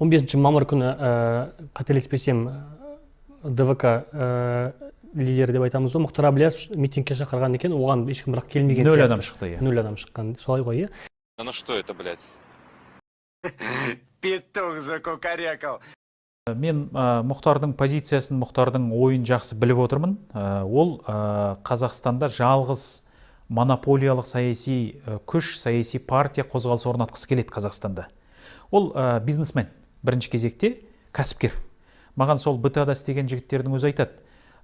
15 мамыр күні қателеспесем ДВК лидері деп айтамыз ғой, Мұхтар Әблязов митингке шақырған екен, оған ешкім бірақ келмеген сияқты. 0 адам шықты, иә. 0 адам шыққан. Солай ғой, иә. Ну что это, блядь? Петух закукарекал. Мен Мұхтардың позициясын, Мұхтардың ойын жақсы біліп отырмын. Ол Қазақстанда жалғыз монополиялық саяси күш, саяси партия қозғалысы орнатқысы келеді Қазақстанда. Ол бизнесмен, бірінші кезекте кәсіпкер. Маған сол БТА-да істеген жігіттердің өзі айтады,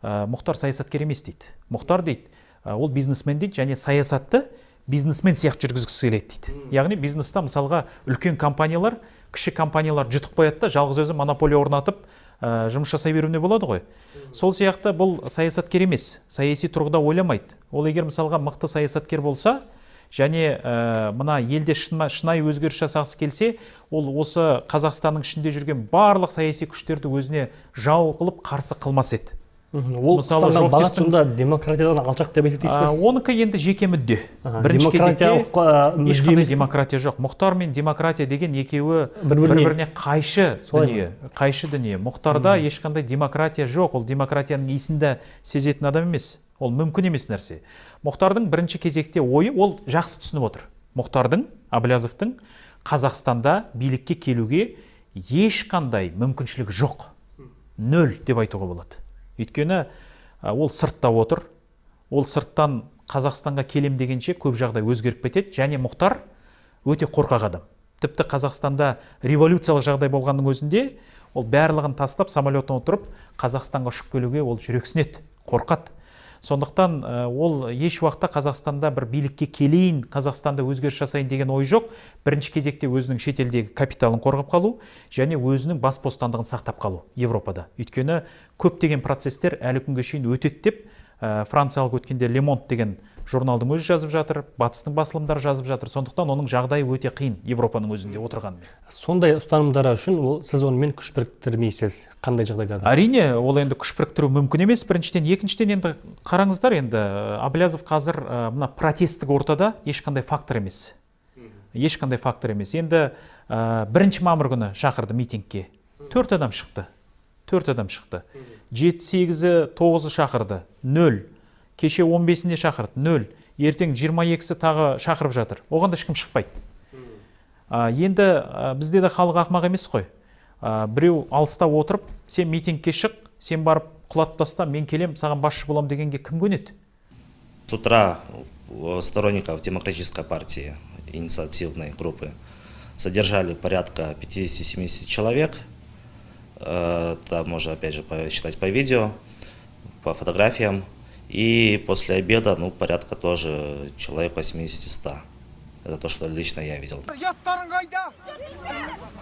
Мұхтар саясаткер емес дейді. Мұхтар дейді, ол бизнесмен дейді, және саясатты бизнесмен сияқты жүргізгісі келеді дейді. Яғни бизнеста мысалға үлкен компаниялар, кіші компаниялар жұтып қояды да, жалғыз өзі монополия орнатып жұмыс жасай беруіне болады ғой. Сол сияқты бұл саясаткер емес, саяси тұрғыда ойламайды. Ол егер мысалға мықты саясаткер болса, және мына елде шынайы өзгеріс жасағысы келсе, ол осы Қазақстанның ішінде жүрген барлық саяси күштерді өзіне жау қылып қарсы қылмас еді. Ол ұстанған бағыт сонда демократиядан алшақ деп есептейсіз бе? Оныкі енді жеке мүдде. Бірінші кезекте ешқандай демократия жоқ. Мұхтар мен демократия деген екеуі бір-біріне қайшы дүние. Мұхтарда ешқандай демократия жоқ. Ол демократияның иісінде сезетін адам емес. Ол мүмкін емес нәрсе. Мұхтардың бірінші кезекте ойы, ол жақсы түсініп отыр. Мұхтардың, Әблязовтың Қазақстанда билікке келуге ешқандай мүмкіншілік жоқ. 0 деп айтуға болады. Өйткені ол сыртта отыр, ол сырттан Қазақстанға келем дегенше көп жағдай өзгеріп кетеді, және Мұхтар өте қорқақ адам. Тіпті Қазақстанда революциялық жағдай болғанның өзінде ол барлығын тастап самолеттен отырып Қазақстанға ұшып келуге ол жүрексінеді, қорқады. Сондықтан ол еш уақытта Қазақстанда бір билікке келейін, Қазақстанда өзгеріс жасайын деген ой жоқ. Бірінші кезекте өзінің шетелдегі капиталын қорғап қалу және өзінің бас бостандығын сақтап қалу Европада. Өйткені көптеген процестер әлі күнге шейін өтеді деп Франциялық өткенде Le Monde деген журналдың өзі жазып жатыр, батыстың басылымдары жазып жатыр. Сондықтан оның жағдайы өте қиын Европаның өзінде отырғанымен. Сондай ұстанымдары үшін сіз онымен күш біріктірмейсіз, қандай жағдайда? Әрине, ол енді күш біріктіру мүмкін емес. Біріншіден, екіншіден енді қараңыздар, енді Әблязов қазір мына протесттік ортада ешқандай фактор емес. Ешқандай фактор емес. Енді 1 мамыр күні шақырды митингке. 4 адам шықты. 4 адам шықты. 7, 8, 9 шақырды. 0. Кеше 15-інде шақырды. 0. Ертең 22-сі тағы шақырып жатыр. Оған да ешкім шықпайды. Енді бізде де халық ақымақ емес қой. Біреу алыста отырып, сен митингке шық, сен барып құлатып таста, мен келем, саған басшы болам дегенге кім көнеді? С утра сторонников Демократической партии, инициативной группы, задержали порядка 50-70 человек. Там можно опять же посчитать по видео, по фотографиям. И после обеда, порядка тоже человек 80-100. Это то, что лично я видел.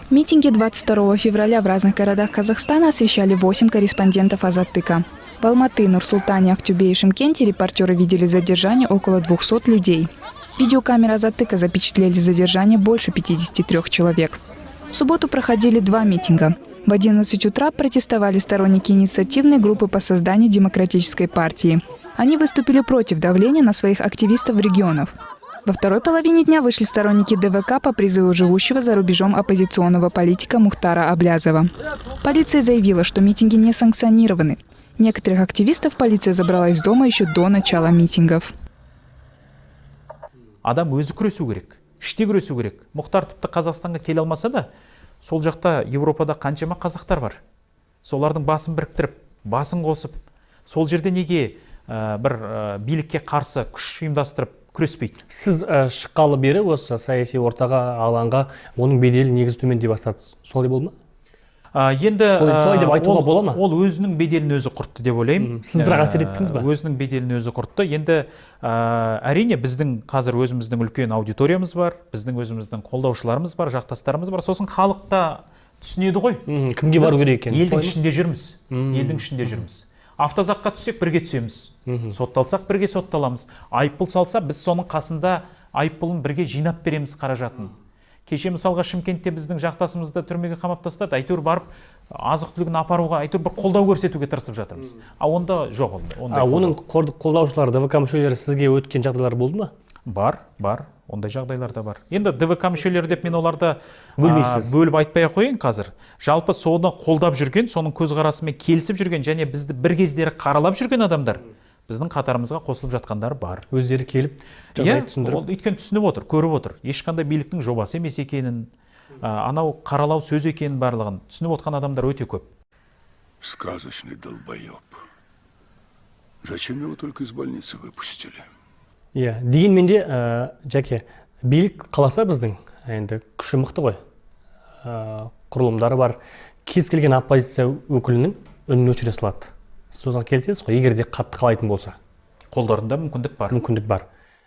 Митинги 22 февраля в разных городах Казахстана освещали 8 корреспондентов Азаттыка. В Алматы, Нур-Султане, Актюбе и Шымкенте репортеры видели задержание около 200 людей. Видеокамеры Азаттыка запечатлели задержание больше 53 человек. В субботу проходили 2 митинга. В 11 утра протестовали сторонники инициативной группы по созданию демократической партии. Они выступили против давления на своих активистов в регионах. Во второй половине дня вышли сторонники ДВК по призыву живущего за рубежом оппозиционного политика Мухтара Әблязова. Полиция заявила, что митинги не санкционированы. Некоторых активистов полиция забрала из дома еще до начала митингов. Адам өзі күресу керек, іште күресу керек. Мұхтар тіпті Қазақстанға келе алмаса да, сол жақта Европада қаншама қазақтар бар. Солардың басын біріктіріп, басын қосып, сол жерде неге бір билікке қарсы күш ұйымдастырып күреспейді? Сіз шыққалы бері осы саяси ортаға, алаңға оның беделі негізі төмендей бастады. Солай болды ма? Енді солай деп айтуға бола ма? Ол өзінің беделін өзі құртты деп ойлаймын. Сіз бірақ әсер еттіңіз ба? Өзінің беделін өзі құртты. Енді әрине біздің қазір өзіміздің үлкен аудиториямыз бар, біздің өзіміздің қолдаушыларымыз бар, жақтастарымыз бар. Сосын халықта түсінеді ғой. Кімге бару керек екен? Елдің ішінде жүрміз. Елдің ішінде жүрміз. Автозаққа түссек бірге түсеміз. Сотталсақ бірге сотталамыз. Айыппұл салса біз соның қасында айыппұлын бірге жинап береміз қаражатын. Кеше мысалға Шымкентте біздің жақтасымызды түрмеге қамап тастады. Әйтеуір барып азық-түлігін апаруға, әйтеуір бір қолдау көрсетуге тырысып жатырмыз. Онда жоқ. Оның қолдаушылары, ДВК мүшелері сізге өткен жағдайлар болды ма? бар, ондай жағдайлар да бар. Енді ДВК мүшелері деп мен оларды Бөлмейсіз. бөліп айтпай ақ қояйын қазір. Жалпы соны қолдап жүрген, соның көзқарасымен келісіп жүрген және бізді бір кездері қаралап жүрген адамдар біздің қатарымызға қосылып жатқандар бар. Өздері келіп Иә, жағдайды түсіндіріп. ол өйткені түсініп отыр, көріп отыр. Ешқандай биліктің жобасы емес екенін, анау қаралау сөз екенін барлығын түсініп отқан адамдар өте көп. Сказочный долбоеб. Зачем его только из больницы выпустили? Иә, дегенмен де Жәке, билік қаласа біздің енді күші мықты ғой. Құрылымдары бар. Кез келген оппозиция өкілінің үнін өшіре салады. Сіз соған келісесіз ғой, егер де қатты қалайтын болса. Қолдарында мүмкіндік бар. Мүмкіндік бар.